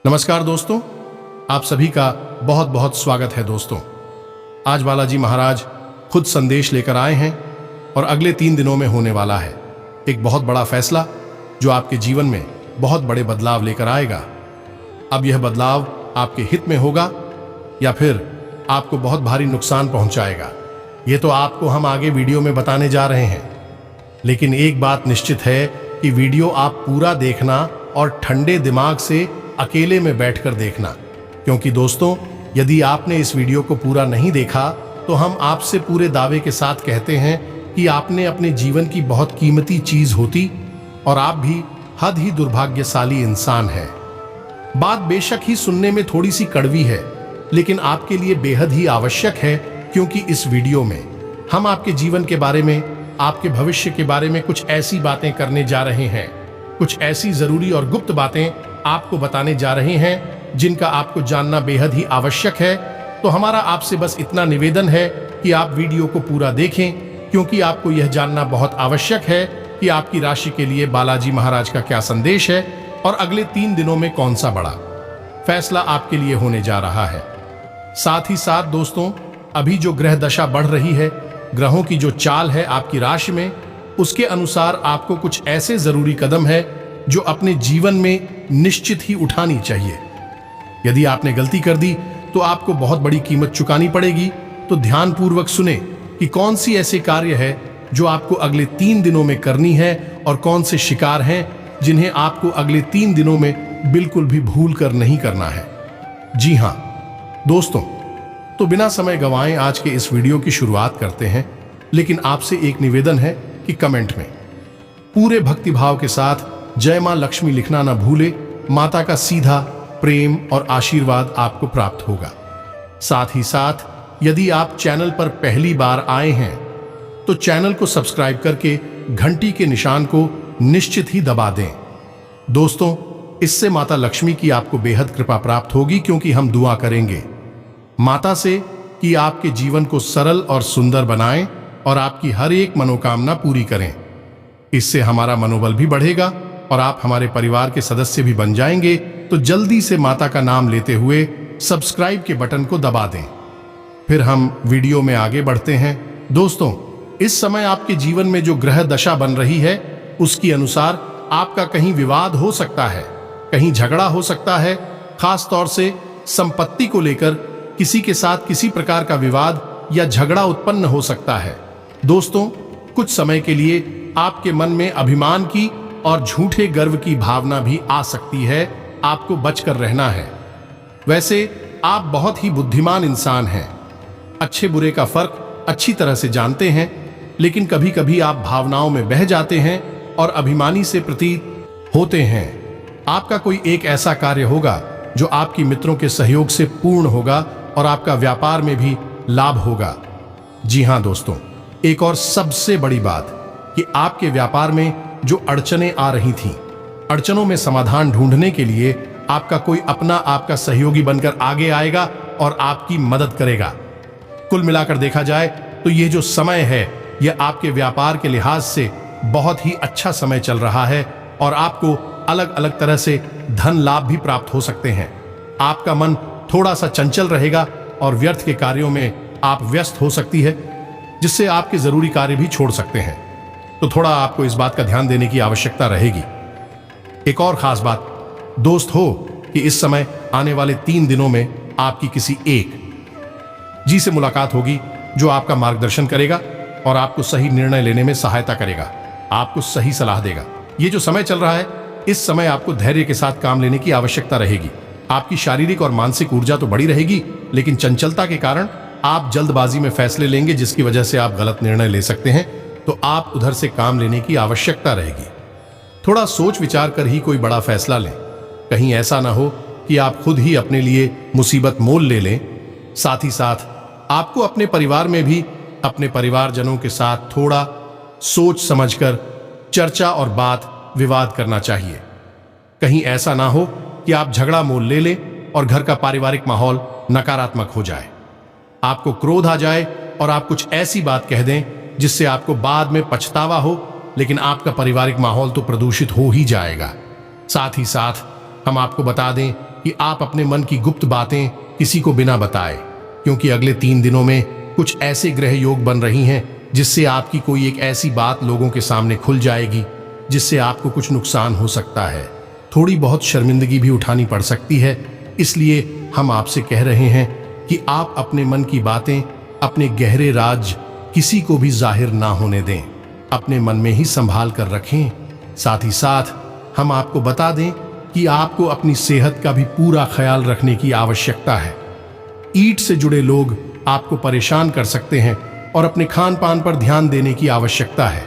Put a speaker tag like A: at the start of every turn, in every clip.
A: नमस्कार दोस्तों, आप सभी का बहुत बहुत स्वागत है। दोस्तों, आज बालाजी महाराज खुद संदेश लेकर आए हैं और अगले 3 दिनों में होने वाला है एक बहुत बड़ा फैसला जो आपके जीवन में बहुत बड़े बदलाव लेकर आएगा। अब यह बदलाव आपके हित में होगा या फिर आपको बहुत भारी नुकसान पहुंचाएगा, ये तो आपको हम आगे वीडियो में बताने जा रहे हैं। लेकिन एक बात निश्चित है कि वीडियो आप पूरा देखना और ठंडे दिमाग से अकेले में बैठकर देखना, क्योंकि दोस्तों यदि आपने इस वीडियो को पूरा नहीं देखा तो हम आपसे पूरे दावे के साथ कहते हैं कि आपने अपने जीवन की बहुत कीमती चीज होती और आप भी हद ही दुर्भाग्यशाली इंसान हैं। बात बेशक ही सुनने में थोड़ी सी कड़वी है, लेकिन आपके लिए बेहद ही आवश्यक है, क्योंकि इस वीडियो में हम आपके जीवन के बारे में, आपके भविष्य के बारे में कुछ ऐसी बातें करने जा रहे हैं, कुछ ऐसी जरूरी और गुप्त बातें आपको बताने जा रहे हैं जिनका आपको जानना बेहद ही आवश्यक है। तो हमारा आपसे बस इतना निवेदन है कि आप वीडियो को पूरा देखें, क्योंकि आपको यह जानना बहुत आवश्यक है कि आपकी राशि के लिए बालाजी महाराज का क्या संदेश है और अगले 3 दिनों में कौन सा बड़ा फैसला आपके लिए होने जा रहा है। साथ ही साथ दोस्तों, अभी जो ग्रह दशा बढ़ रही है, ग्रहों की जो चाल है आपकी राशि में, उसके अनुसार आपको कुछ ऐसे जरूरी कदम है जो अपने जीवन में निश्चित ही उठानी चाहिए। यदि आपने गलती कर दी तो आपको बहुत बड़ी कीमत चुकानी पड़ेगी। तो ध्यानपूर्वक सुने कि कौन सी ऐसे कार्य है जो आपको अगले 3 दिनों में करनी है और कौन से शिकार हैं जिन्हें आपको अगले 3 दिनों में बिल्कुल भी भूल कर नहीं करना है। जी हां दोस्तों, तो बिना समय गंवाए आज के इस वीडियो की शुरुआत करते हैं। लेकिन आपसे एक निवेदन है कि कमेंट में पूरे भक्तिभाव के साथ जय मां लक्ष्मी लिखना ना भूले। माता का सीधा प्रेम और आशीर्वाद आपको प्राप्त होगा। साथ ही साथ यदि आप चैनल पर पहली बार आए हैं तो चैनल को सब्सक्राइब करके घंटी के निशान को निश्चित ही दबा दें। दोस्तों, इससे माता लक्ष्मी की आपको बेहद कृपा प्राप्त होगी, क्योंकि हम दुआ करेंगे माता से कि आपके जीवन को सरल और सुंदर बनाएं और आपकी हर एक मनोकामना पूरी करें। इससे हमारा मनोबल भी बढ़ेगा और आप हमारे परिवार के सदस्य भी बन जाएंगे। तो जल्दी से माता का नाम लेते हुए सब्सक्राइब के बटन को दबा दें। फिर हम वीडियो में आगे बढ़ते हैं। दोस्तों, इस समय आपके जीवन में जो ग्रह दशा बन रही है उसके अनुसार आपका कहीं विवाद हो सकता है, कहीं झगड़ा हो सकता है। खास तौर से संपत्ति को लेकर किसी के साथ किसी प्रकार का विवाद या झगड़ा उत्पन्न हो सकता है। दोस्तों, कुछ समय के लिए आपके मन में अभिमान की और झूठे गर्व की भावना भी आ सकती है। आपको बचकर रहना है। वैसे आप बहुत ही बुद्धिमान इंसान हैं, अच्छे बुरे का फर्क अच्छी तरह से जानते हैं, लेकिन कभी कभी आप भावनाओं में बह जाते हैं और अभिमानी से प्रतीत होते हैं। आपका कोई एक ऐसा कार्य होगा जो आपकी मित्रों के सहयोग से पूर्ण होगा और आपका व्यापार में भी लाभ होगा। जी हां दोस्तों, एक और सबसे बड़ी बात कि आपके व्यापार में जो अड़चनें आ रही थीं, अड़चनों में समाधान ढूंढने के लिए आपका कोई अपना आपका सहयोगी बनकर आगे आएगा और आपकी मदद करेगा। कुल मिलाकर देखा जाए तो ये जो समय है यह आपके व्यापार के लिहाज से बहुत ही अच्छा समय चल रहा है और आपको अलग अलग तरह से धन लाभ भी प्राप्त हो सकते हैं। आपका मन थोड़ा सा चंचल रहेगा और व्यर्थ के कार्यों में आप व्यस्त हो सकती है, जिससे आपके जरूरी कार्य भी छोड़ सकते हैं। तो थोड़ा आपको इस बात का ध्यान देने की आवश्यकता रहेगी। एक और खास बात दोस्त हो कि इस समय आने वाले 3 दिनों में आपकी किसी एक जी से मुलाकात होगी जो आपका मार्गदर्शन करेगा और आपको सही निर्णय लेने में सहायता करेगा, आपको सही सलाह देगा। ये जो समय चल रहा है, इस समय आपको धैर्य के साथ काम लेने की आवश्यकता रहेगी। आपकी शारीरिक और मानसिक ऊर्जा तो बड़ी रहेगी, लेकिन चंचलता के कारण आप जल्दबाजी में फैसले लेंगे, जिसकी वजह से आप गलत निर्णय ले सकते हैं। तो आप उधर से काम लेने की आवश्यकता रहेगी। थोड़ा सोच विचार कर ही कोई बड़ा फैसला लें, कहीं ऐसा ना हो कि आप खुद ही अपने लिए मुसीबत मोल ले लें। साथ ही साथ आपको अपने परिवार में भी अपने परिवारजनों के साथ थोड़ा सोच समझकर चर्चा और बात विवाद करना चाहिए। कहीं ऐसा ना हो कि आप झगड़ा मोल ले लें और घर का पारिवारिक माहौल नकारात्मक हो जाए, आपको क्रोध आ जाए और आप कुछ ऐसी बात कह दें जिससे आपको बाद में पछतावा हो, लेकिन आपका पारिवारिक माहौल तो प्रदूषित हो ही जाएगा। साथ ही साथ हम आपको बता दें कि आप अपने मन की गुप्त बातें किसी को बिना बताए, क्योंकि अगले 3 दिनों में कुछ ऐसे ग्रह योग बन रही हैं जिससे आपकी कोई एक ऐसी बात लोगों के सामने खुल जाएगी जिससे आपको कुछ नुकसान हो सकता है। थोड़ी बहुत शर्मिंदगी भी उठानी पड़ सकती है। इसलिए हम आपसे कह रहे हैं कि आप अपने मन की बातें, अपने गहरे राज किसी को भी जाहिर ना होने दें, अपने मन में ही संभाल कर रखें। साथ ही साथ हम आपको बता दें कि आपको अपनी सेहत का भी पूरा ख्याल रखने की आवश्यकता है। ईंट से जुड़े लोग आपको परेशान कर सकते हैं और अपने खान पान पर ध्यान देने की आवश्यकता है,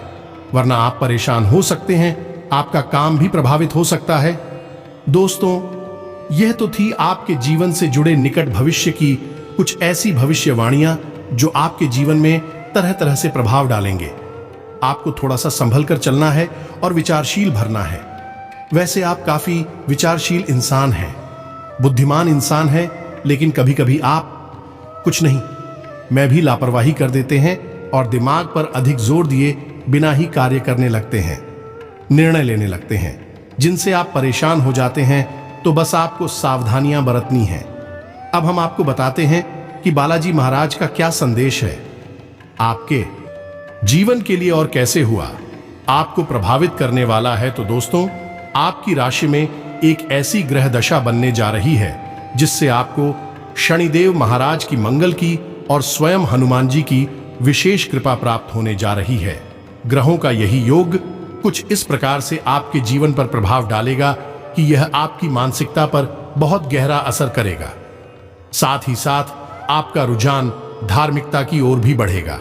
A: वरना आप परेशान हो सकते हैं, आपका काम भी प्रभावित हो सकता है। दोस्तों, यह तो थी आपके जीवन से जुड़े निकट भविष्य की कुछ ऐसी भविष्यवाणियां जो आपके जीवन में तरह तरह से प्रभाव डालेंगे। आपको थोड़ा सा संभल कर चलना है और विचारशील भरना है। वैसे आप काफी विचारशील इंसान हैं, बुद्धिमान इंसान हैं, लेकिन कभी कभी आप कुछ नहीं, मैं भी लापरवाही कर देते हैं और दिमाग पर अधिक जोर दिए बिना ही कार्य करने लगते हैं, निर्णय लेने लगते हैं, जिनसे आप परेशान हो जाते हैं। तो बस आपको सावधानियां बरतनी हैं। अब हम आपको बताते हैं कि बालाजी महाराज का क्या संदेश है आपके जीवन के लिए और कैसे हुआ, आपको प्रभावित करने वाला है। तो दोस्तों, आपकी राशि में एक ऐसी ग्रह दशा बनने जा रही है जिससे आपको शनिदेव महाराज की, मंगल की और स्वयं हनुमान जी की विशेष कृपा प्राप्त होने जा रही है। ग्रहों का यही योग कुछ इस प्रकार से आपके जीवन पर प्रभाव डालेगा कि यह आपकी मानसिकता पर बहुत गहरा असर करेगा। साथ ही साथ आपका रुझान धार्मिकता की ओर भी बढ़ेगा।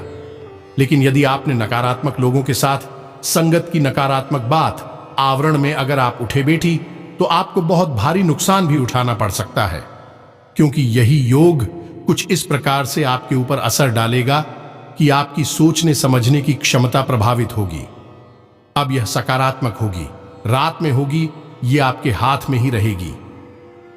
A: लेकिन यदि आपने नकारात्मक लोगों के साथ संगत की नकारात्मक बात आवरण में अगर आप उठे बैठी, तो आपको बहुत भारी नुकसान भी उठाना पड़ सकता है, क्योंकि यही योग कुछ इस प्रकार से आपके ऊपर असर डालेगा कि आपकी सोचने समझने की क्षमता प्रभावित होगी। अब यह सकारात्मक होगी, रात में होगी, ये आपके हाथ में ही रहेगी।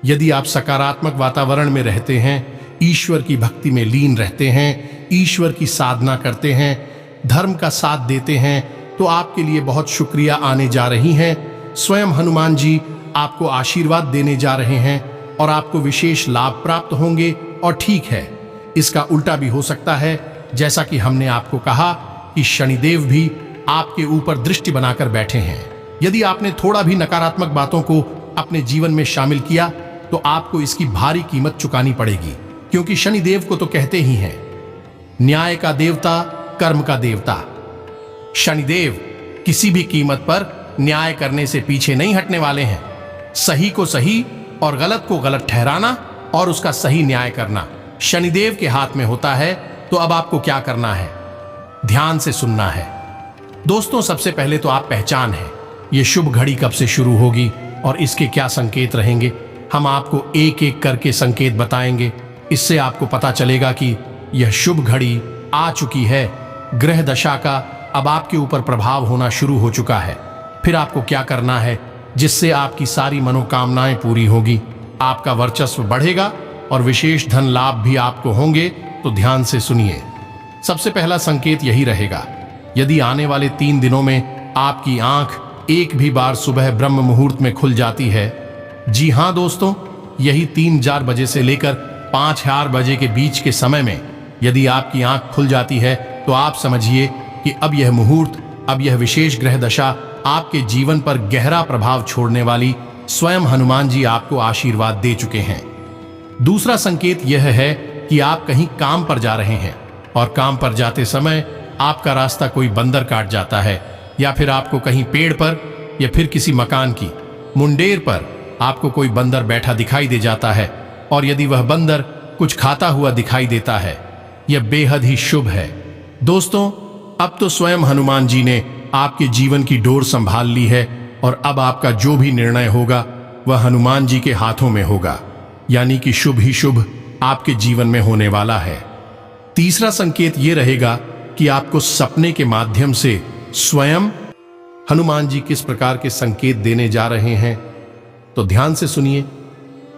A: यदि आप सकारात्मक वातावरण में रहते हैं, ईश्वर की भक्ति में लीन रहते हैं, ईश्वर की साधना करते हैं, धर्म का साथ देते हैं, तो आपके लिए बहुत शुक्रिया आने जा रही हैं। स्वयं हनुमान जी आपको आशीर्वाद देने जा रहे हैं और आपको विशेष लाभ प्राप्त होंगे। और ठीक है, इसका उल्टा भी हो सकता है, जैसा कि हमने आपको कहा कि शनिदेव भी आपके ऊपर दृष्टि बनाकर बैठे हैं। यदि आपने थोड़ा भी नकारात्मक बातों को अपने जीवन में शामिल किया, तो आपको इसकी भारी कीमत चुकानी पड़ेगी, क्योंकि शनिदेव को तो कहते ही हैं न्याय का देवता, कर्म का देवता। शनिदेव किसी भी कीमत पर न्याय करने से पीछे नहीं हटने वाले हैं। सही को सही और गलत को गलत ठहराना और उसका सही न्याय करना शनिदेव के हाथ में होता है। तो अब आपको क्या करना है, ध्यान से सुनना है। दोस्तों, सबसे पहले तो आप पहचान है, ये शुभ घड़ी कब से शुरू होगी और इसके क्या संकेत रहेंगे, हम आपको एक एक करके संकेत बताएंगे। इससे आपको पता चलेगा कि यह शुभ घड़ी आ चुकी है, ग्रह दशा का अब आपके ऊपर प्रभाव होना शुरू हो चुका है। फिर आपको क्या करना है जिससे आपकी सारी मनोकामनाएं पूरी होगी, आपका वर्चस्व बढ़ेगा और विशेष धन लाभ भी आपको होंगे। तो ध्यान से सुनिए। सबसे पहला संकेत यही रहेगा, यदि आने वाले 3 दिनों में आपकी आंख एक भी बार सुबह ब्रह्म मुहूर्त में खुल जाती है, जी हां दोस्तों, यही 3-4 बजे से लेकर 5-4 बजे के बीच के समय में यदि आपकी आंख खुल जाती है, तो आप समझिए कि अब यह मुहूर्त, अब यह विशेष ग्रह दशा आपके जीवन पर गहरा प्रभाव छोड़ने वाली स्वयं हनुमान जी आपको आशीर्वाद दे चुके हैं। दूसरा संकेत यह है कि आप कहीं काम पर जा रहे हैं और काम पर जाते समय आपका रास्ता कोई बंदर काट जाता है, या फिर आपको कहीं पेड़ पर या फिर किसी मकान की मुंडेर पर आपको कोई बंदर बैठा दिखाई दे जाता है, और यदि वह बंदर कुछ खाता हुआ दिखाई देता है, यह बेहद ही शुभ है। दोस्तों, अब तो स्वयं हनुमान जी ने आपके जीवन की डोर संभाल ली है और अब आपका जो भी निर्णय होगा वह हनुमान जी के हाथों में होगा, यानी कि शुभ ही शुभ आपके जीवन में होने वाला है। तीसरा संकेत यह रहेगा कि आपको सपने के माध्यम से स्वयं हनुमान जी किस प्रकार के संकेत देने जा रहे हैं, तो ध्यान से सुनिए।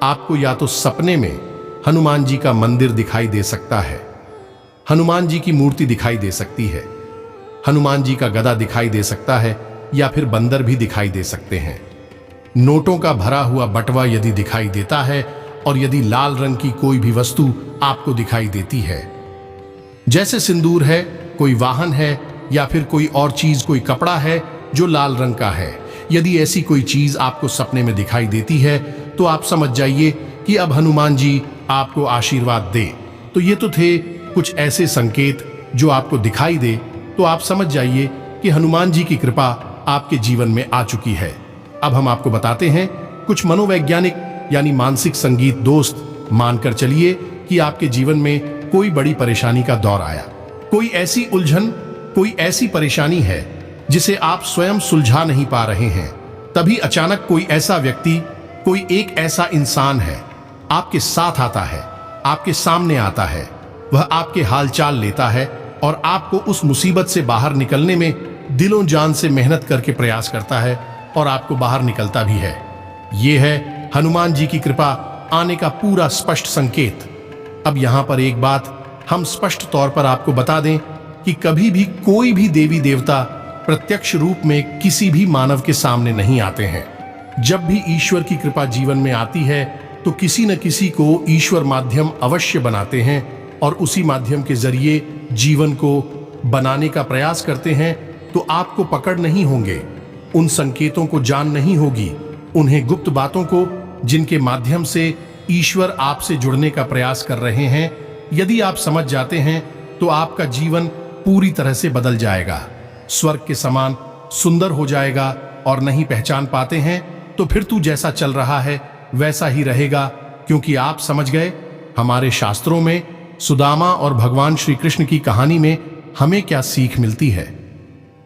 A: आपको या तो सपने में हनुमान जी का मंदिर दिखाई दे सकता है, हनुमान जी की मूर्ति दिखाई दे सकती है, हनुमान जी का गदा दिखाई दे सकता है, या फिर बंदर भी दिखाई दे सकते हैं। नोटों का भरा हुआ बटवा यदि दिखाई देता है और यदि लाल रंग की कोई भी वस्तु आपको दिखाई देती है, जैसे सिंदूर है, कोई वाहन है या फिर कोई और चीज, कोई कपड़ा है जो लाल रंग का है, यदि ऐसी कोई चीज आपको सपने में दिखाई देती है तो आप समझ जाइए कि अब हनुमान जी आपको आशीर्वाद दे। तो ये तो थे कुछ ऐसे संकेत जो आपको दिखाई दे, तो आप समझ जाइए कि हनुमान जी की कृपा आपके जीवन में आ चुकी है। अब हम आपको बताते हैं कुछ मनोवैज्ञानिक यानी मानसिक संगीत। दोस्त, मानकर चलिए कि आपके जीवन में कोई बड़ी परेशानी का दौर आया, कोई ऐसी उलझन, कोई ऐसी परेशानी है जिसे आप स्वयं सुलझा नहीं पा रहे हैं। तभी अचानक कोई ऐसा व्यक्ति, कोई एक ऐसा इंसान है, आपके साथ आता है, आपके सामने आता है, वह आपके हालचाल लेता है और आपको उस मुसीबत से बाहर निकलने में दिलों जान से मेहनत करके प्रयास करता है और आपको बाहर निकलता भी है। यह है हनुमान जी की कृपा आने का पूरा स्पष्ट संकेत। अब यहां पर एक बात हम स्पष्ट तौर पर आपको बता दें कि कभी भी कोई भी देवी देवता प्रत्यक्ष रूप में किसी भी मानव के सामने नहीं आते हैं। जब भी ईश्वर की कृपा जीवन में आती है तो किसी न किसी को ईश्वर माध्यम अवश्य बनाते हैं और उसी माध्यम के जरिए जीवन को बनाने का प्रयास करते हैं। तो आपको पकड़ नहीं होंगे, उन संकेतों को जान नहीं होगी, उन्हें गुप्त बातों को जिनके माध्यम से ईश्वर आपसे जुड़ने का प्रयास कर रहे हैं, यदि आप समझ जाते हैं तो आपका जीवन पूरी तरह से बदल जाएगा, स्वर्ग के समान सुंदर हो जाएगा। और नहीं पहचान पाते हैं तो फिर तू जैसा चल रहा है वैसा ही रहेगा, क्योंकि आप समझ गए हमारे शास्त्रों में सुदामा और भगवान श्री कृष्ण की कहानी में हमें क्या सीख मिलती है।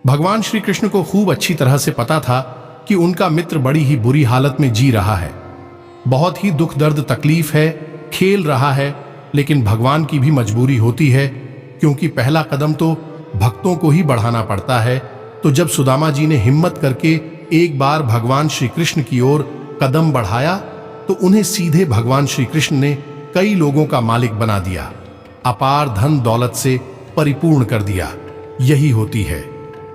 A: भगवान श्री कृष्ण को खूब अच्छी तरह से पता था कि उनका मित्र बड़ी ही बुरी हालत में जी रहा है, बहुत ही दुख दर्द तकलीफ है, खेल रहा है, लेकिन भगवान की भी मजबूरी होती है, क्योंकि पहला कदम तो भक्तों को ही बढ़ाना पड़ता है। तो जब सुदामा जी ने हिम्मत करके एक बार भगवान श्री कृष्ण की ओर कदम बढ़ाया तो उन्हें सीधे भगवान श्री कृष्ण ने कई लोगों का मालिक बना दिया, अपार धन दौलत से परिपूर्ण कर दिया। यही होती है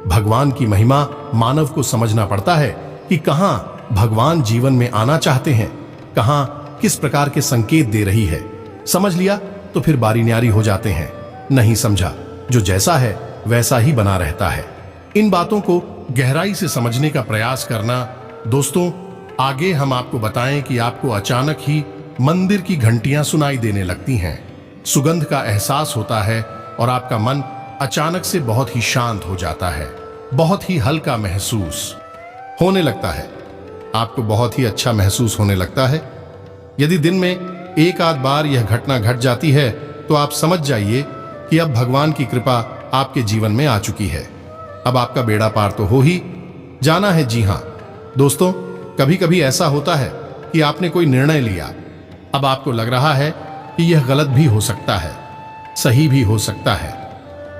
A: भगवान की महिमा। मानव को समझना पड़ता है कि कहां भगवान जीवन में आना चाहते हैं, कहां किस प्रकार के संकेत दे रही है। समझ लिया तो फिर बारी न्यारी हो जाते हैं, नहीं समझा जो जैसा है वैसा ही बना रहता है। इन बातों को गहराई से समझने का प्रयास करना। दोस्तों, आगे हम आपको बताएं कि आपको अचानक ही मंदिर की घंटियां सुनाई देने लगती हैं, सुगंध का एहसास होता है और आपका मन अचानक से बहुत ही शांत हो जाता है, बहुत ही हल्का महसूस होने लगता है, आपको बहुत ही अच्छा महसूस होने लगता है। यदि दिन में एक आध बार यह घटना घट जाती है तो आप समझ जाइए कि अब भगवान की कृपा आपके जीवन में आ चुकी है। अब आपका बेड़ा पार तो हो ही जाना है। जी हाँ दोस्तों, कभी कभी ऐसा होता है कि आपने कोई निर्णय लिया, अब आपको लग रहा है कि यह गलत भी हो सकता है, सही भी हो सकता है।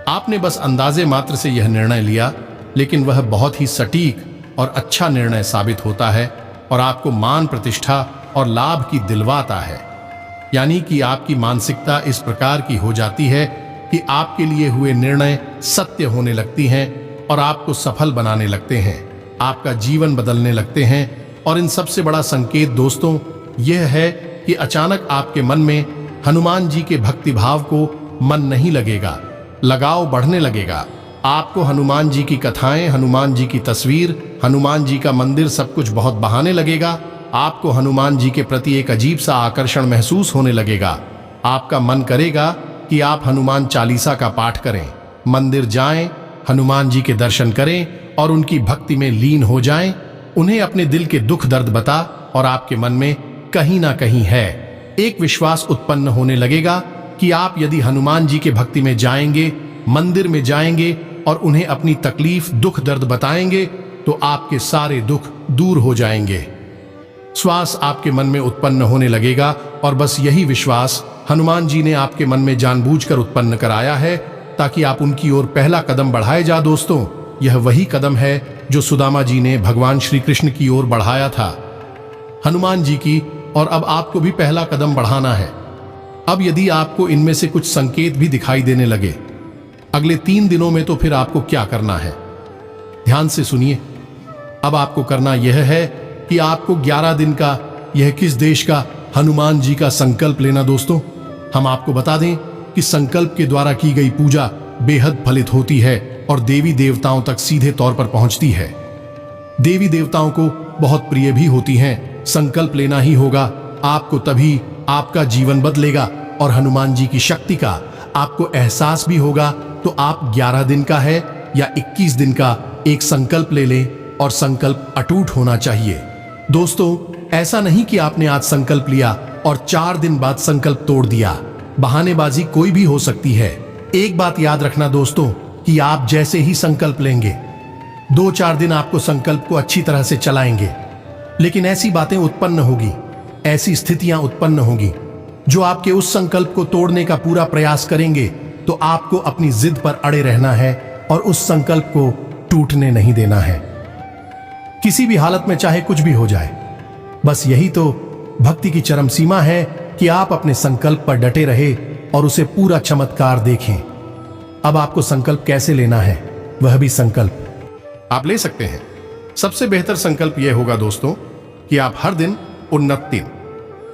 A: आपने बस अंदाजे मात्र से यह निर्णय लिया, लेकिन वह बहुत ही सटीक और अच्छा निर्णय साबित होता है और आपको मान प्रतिष्ठा और लाभ की दिलवाता है। यानी कि आपकी मानसिकता इस प्रकार की हो जाती है कि आपके लिए हुए निर्णय सत्य होने लगती हैं और आपको सफल बनाने लगते हैं, आपका जीवन बदलने लगते हैं। और इन सबसे बड़ा संकेत दोस्तों यह है कि अचानक आपके मन में हनुमान जी के भक्ति भाव को मन नहीं लगेगा, लगाव बढ़ने लगेगा। आपको हनुमान जी की कथाएं, हनुमान जी की तस्वीर, हनुमान जी का मंदिर सब कुछ बहुत बहाने लगेगा। आपको हनुमान जी के प्रति एक अजीब सा आकर्षण महसूस होने लगेगा। आपका मन करेगा कि आप हनुमान चालीसा का पाठ करें, मंदिर जाएं, हनुमान जी के दर्शन करें और उनकी भक्ति में लीन हो जाएं, उन्हें अपने दिल के दुख दर्द बता। और आपके मन में कहीं ना कहीं है एक विश्वास उत्पन्न होने लगेगा कि आप यदि हनुमान जी के भक्ति में जाएंगे, मंदिर में जाएंगे और उन्हें अपनी तकलीफ, दुख दर्द बताएंगे तो आपके सारे दुख दूर हो जाएंगे। श्वास आपके मन में उत्पन्न होने लगेगा और बस यही विश्वास हनुमान जी ने आपके मन में जानबूझकर उत्पन्न कराया है ताकि आप उनकी ओर पहला कदम बढ़ाए जा। दोस्तों, यह वही कदम है जो सुदामा जी ने भगवान श्री कृष्ण की ओर बढ़ाया था, हनुमान जी की, और अब आपको भी पहला कदम बढ़ाना है। अब यदि आपको इनमें से कुछ संकेत भी दिखाई देने लगे अगले 3 दिनों में, तो फिर आपको क्या करना है, ध्यान से सुनिए। अब आपको करना यह है कि आपको 11 दिन का यह किस देश का हनुमान जी का संकल्प लेना। दोस्तों, हम आपको बता दें कि संकल्प के द्वारा की गई पूजा बेहद फलित होती है और देवी देवताओं तक सीधे तौर पर पहुंचती है। देवी देवताओं को बहुत प्रिय भी होती हैं। संकल्प लेना ही होगा आपको, तभी आपका जीवन बदलेगा और हनुमान जी की शक्ति का आपको एहसास भी होगा। तो आप 11 दिन का है या 21 दिन का एक संकल्प ले लें और संकल्प अटूट होना चाहिए। दोस्तों, ऐसा नहीं कि आपने आज संकल्प लिया और 4 दिन बाद संकल्प तोड़ दिया। बहानेबाजी कोई भी हो सकती है। एक बात याद रखना दोस्तों कि आप जैसे ही संकल्प लेंगे 2-4 दिन आपको संकल्प को अच्छी तरह से चलाएंगे, लेकिन ऐसी बातें उत्पन्न होगी, ऐसी स्थितियां उत्पन्न होगी जो आपके उस संकल्प को तोड़ने का पूरा प्रयास करेंगे। तो आपको अपनी जिद पर अड़े रहना है और उस संकल्प को टूटने नहीं देना है, किसी भी हालत में, चाहे कुछ भी हो जाए। बस यही तो भक्ति की चरम सीमा है कि आप अपने संकल्प पर डटे रहे और उसे पूरा चमत्कार देखें। अब आपको संकल्प कैसे लेना है, वह भी संकल्प आप ले सकते हैं। सबसे बेहतर संकल्प यह होगा दोस्तों कि आप हर दिन उन्नत दिन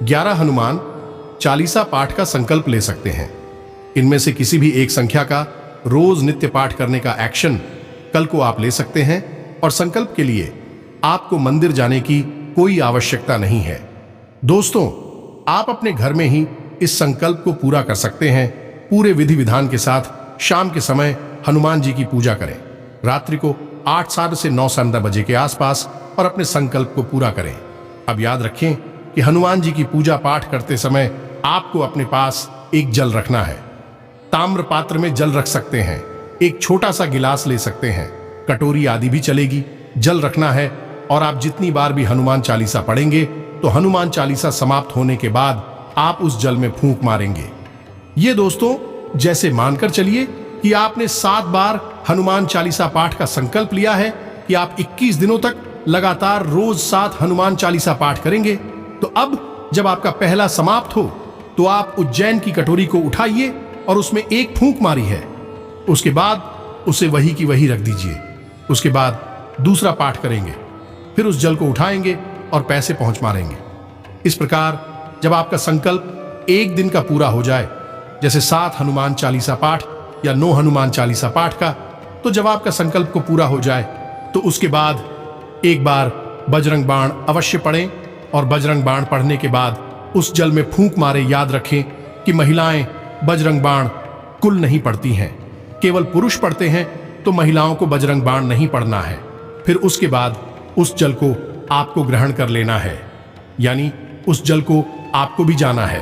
A: 11 हनुमान चालीसा पाठ का संकल्प ले सकते हैं। इनमें से किसी भी एक संख्या का रोज नित्य पाठ करने का एक्शन कल को आप ले सकते हैं और संकल्प के लिए आपको मंदिर जाने की कोई आवश्यकता नहीं है। दोस्तों, आप अपने घर में ही इस संकल्प को पूरा कर सकते हैं। पूरे विधि विधान के साथ शाम के समय हनुमान जी की पूजा करें। रात्रि को 8 साढ़े से 9 साढ़े 9 बजे के आसपास और अपने संकल्प को पूरा करें। अब याद रखें कि हनुमान जी की पूजा पाठ करते समय आपको अपने पास एक जल रखना है। ताम्र पात्र में जल रख सकते हैं, एक छोटा सा गिलास ले सकते हैं, कटोरी आदि भी चलेगी। जल रखना है और आप जितनी बार भी हनुमान चालीसा पढ़ेंगे तो हनुमान चालीसा समाप्त होने के बाद आप उस जल में फूंक मारेंगे। ये दोस्तों जैसे मानकर चलिए कि आपने 7 बार हनुमान चालीसा पाठ का संकल्प लिया है कि आप 21 दिनों तक लगातार रोज 7 हनुमान चालीसा पाठ करेंगे। तो अब जब आपका पहला समाप्त हो तो आप उज्जैन की कटोरी को उठाइए और उसमें एक फूंक मारी है। उसके बाद उसे वही की वही रख दीजिए। उसके बाद दूसरा पाठ करेंगे, फिर उस जल को उठाएंगे और पैसे पहुंच मारेंगे। इस प्रकार जब आपका संकल्प 1 दिन का पूरा हो जाए, जैसे 7 हनुमान चालीसा पाठ या 9 हनुमान चालीसा पाठ का, तो जब आपका संकल्प को पूरा हो जाए तो उसके बाद एक बार बजरंग बाण अवश्य पढ़ें और बजरंग बाण पढ़ने के बाद उस जल में फूंक मारे। याद रखें कि महिलाएं बजरंग बाण कुल नहीं पढ़ती हैं, केवल पुरुष पढ़ते हैं, तो महिलाओं को बजरंग बाण नहीं पढ़ना है। फिर उसके बाद उस जल को आपको ग्रहण कर लेना है, यानी उस जल को आपको भी जाना है।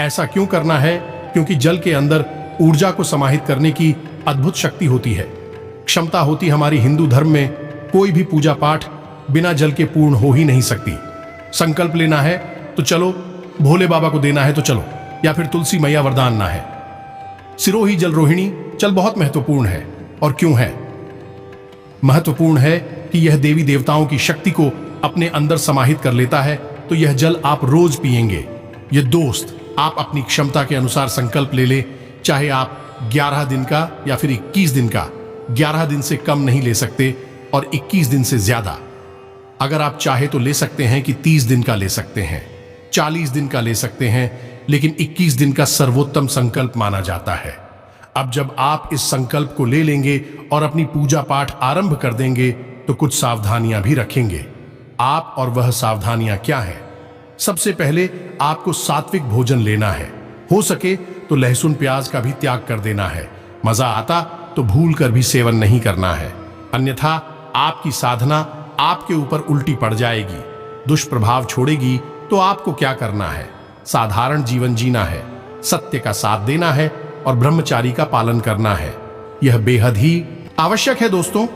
A: ऐसा क्यों करना है? क्योंकि जल के अंदर ऊर्जा को समाहित करने की अद्भुत शक्ति होती है, क्षमता होती। हमारी हिंदू धर्म में कोई भी पूजा पाठ बिना जल के पूर्ण हो ही नहीं सकती। संकल्प लेना है तो चलो, भोले बाबा को देना है तो चलो, या फिर तुलसी मैया वरदान ना है। सिरोही जल रोहिणी जल बहुत महत्वपूर्ण है। और क्यों है महत्वपूर्ण? है कि यह देवी देवताओं की शक्ति को अपने अंदर समाहित कर लेता है। तो यह जल आप रोज पिएंगे। ये दोस्त, आप अपनी क्षमता के अनुसार संकल्प ले ले, चाहे आप 11 दिन का या फिर 21 दिन का। 11 दिन से कम नहीं ले सकते और 21 दिन से ज्यादा। अगर आप चाहे तो ले सकते हैं कि 30 दिन का ले सकते हैं, 40 दिन का ले सकते हैं, लेकिन 21 दिन का सर्वोत्तम संकल्प माना जाता है। अब जब आप इस संकल्प को ले लेंगे और अपनी पूजा पाठ आरंभ कर देंगे तो कुछ सावधानियां भी रखेंगे आप। और वह सावधानियां क्या हैं? सबसे पहले आपको सात्विक भोजन लेना है। हो सके तो लहसुन प्याज का भी त्याग कर देना है। मजा आता तो भूल कर भी सेवन नहीं करना है, अन्यथा आपकी साधना आपके ऊपर उल्टी पड़ जाएगी, दुष्प्रभाव छोड़ेगी। तो आपको क्या करना है? साधारण जीवन जीना है, सत्य का साथ देना है और ब्रह्मचारी का पालन करना है। यह बेहद ही आवश्यक है दोस्तों।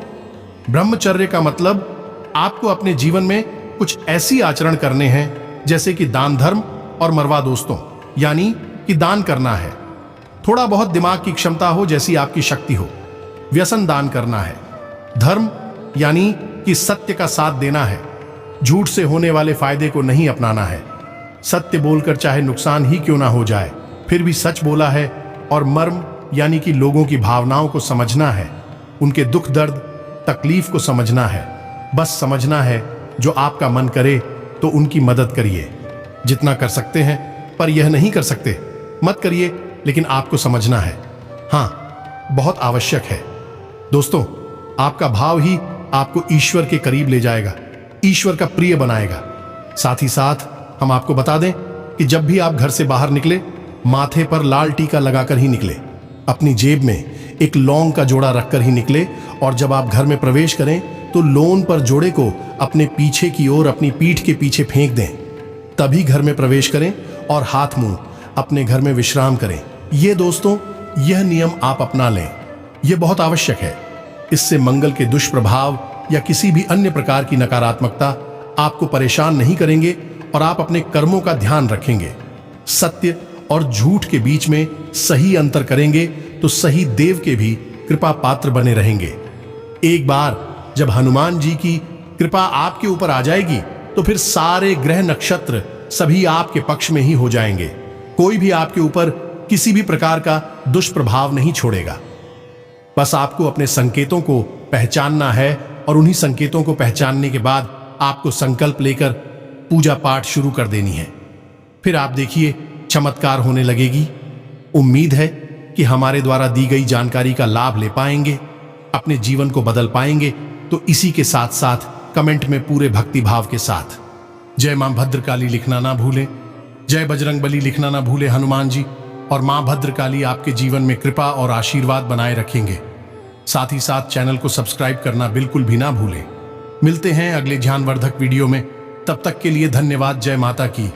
A: ब्रह्मचर्य का मतलब आपको अपने जीवन में कुछ ऐसी आचरण करने हैं जैसे कि दान धर्म और मरवा दोस्तों, यानी कि दान करना है। थोड़ा बहुत दिमाग की क्षमता हो जैसी आपकी शक्ति हो। व्यसन दान करना है। धर्म यानी कि सत्य का साथ देना है। झूठ से होने वाले फायदे को नहीं अपनाना है। सत्य बोलकर चाहे नुकसान ही क्यों ना हो जाए, फिर भी सच बोला है। और मर्म यानी कि लोगों की भावनाओं को समझना है, उनके दुख दर्द तकलीफ को समझना है। बस समझना है जो आपका मन करे तो उनकी मदद करिए। जितना कर सकते हैं, पर यह नहीं कर सकते मत करिए, लेकिन आपको समझना है, हाँ, बहुत आवश्यक है। दोस्तों, आपका भाव ही आपको ईश्वर के करीब ले जाएगा, ईश्वर का प्रिय बनाएगा। साथ ही साथ हम आपको बता दें कि जब भी आप घर से बाहर निकले, माथे पर लाल टीका लगाकर ही निकले, अपनी जेब में एक लौंग का जोड़ा रखकर ही निकले, और जब आप घर में प्रवेश करें तो लोन पर जोड़े को अपने पीछे की ओर अपनी पीठ के पीछे फेंक दें। तभी घर में प्रवेश करें और हाथ मुंह अपने घर में विश्राम करें। ये दोस्तों, यह नियम आप अपना लें, यह बहुत आवश्यक है। इससे मंगल के दुष्प्रभाव या किसी भी अन्य प्रकार की नकारात्मकता आपको परेशान नहीं करेंगे और आप अपने कर्मों का ध्यान रखेंगे। सत्य और झूठ के बीच में सही अंतर करेंगे तो सही देव के भी कृपा पात्र बने रहेंगे। एक बार जब हनुमान जी की कृपा आपके ऊपर आ जाएगी तो फिर सारे ग्रह नक्षत्र सभी आपके पक्ष में ही हो जाएंगे। कोई भी आपके ऊपर किसी भी प्रकार का दुष्प्रभाव नहीं छोड़ेगा। बस आपको अपने संकेतों को पहचानना है, और उन्हीं संकेतों को पहचानने के बाद आपको संकल्प लेकर पूजा पाठ शुरू कर देनी है। फिर आप देखिए, चमत्कार होने लगेगी। उम्मीद है कि हमारे द्वारा दी गई जानकारी का लाभ ले पाएंगे, अपने जीवन को बदल पाएंगे। तो इसी के साथ साथ कमेंट में पूरे भक्ति भाव के साथ जय मां भद्रकाली लिखना ना भूलें, जय बजरंगबली लिखना ना भूलें। हनुमान जी और मां भद्रकाली आपके जीवन में कृपा और आशीर्वाद बनाए रखेंगे। साथ ही साथ चैनल को सब्सक्राइब करना बिल्कुल भी ना भूलें। मिलते हैं अगले ज्ञानवर्धक वीडियो में, तब तक के लिए धन्यवाद। जय माता की।